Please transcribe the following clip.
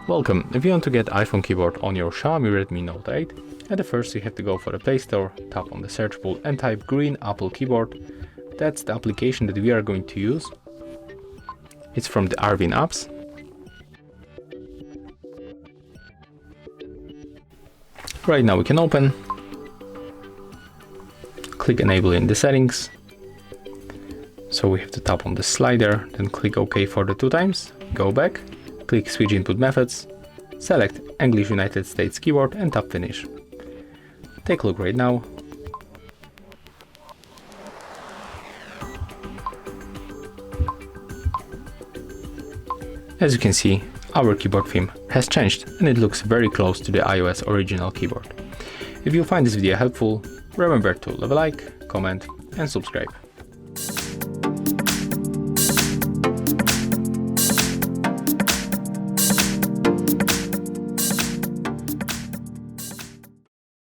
Welcome. If you want to get iPhone keyboard on your Xiaomi Redmi Note 8, at first you have to go for the Play Store, tap on the search bar and type Green Apple Keyboard. That's the application that we are going to use. It's from the Arvin apps. Right now we can open, click enable in the settings. So we have to tap on the slider, then click OK for the 2 times, go back, click switch input methods, select English United States keyboard and tap finish. Take a look right now. As you can see, our keyboard theme has changed and it looks very close to the iOS original keyboard. If you find this video helpful, remember to leave a like, comment and subscribe.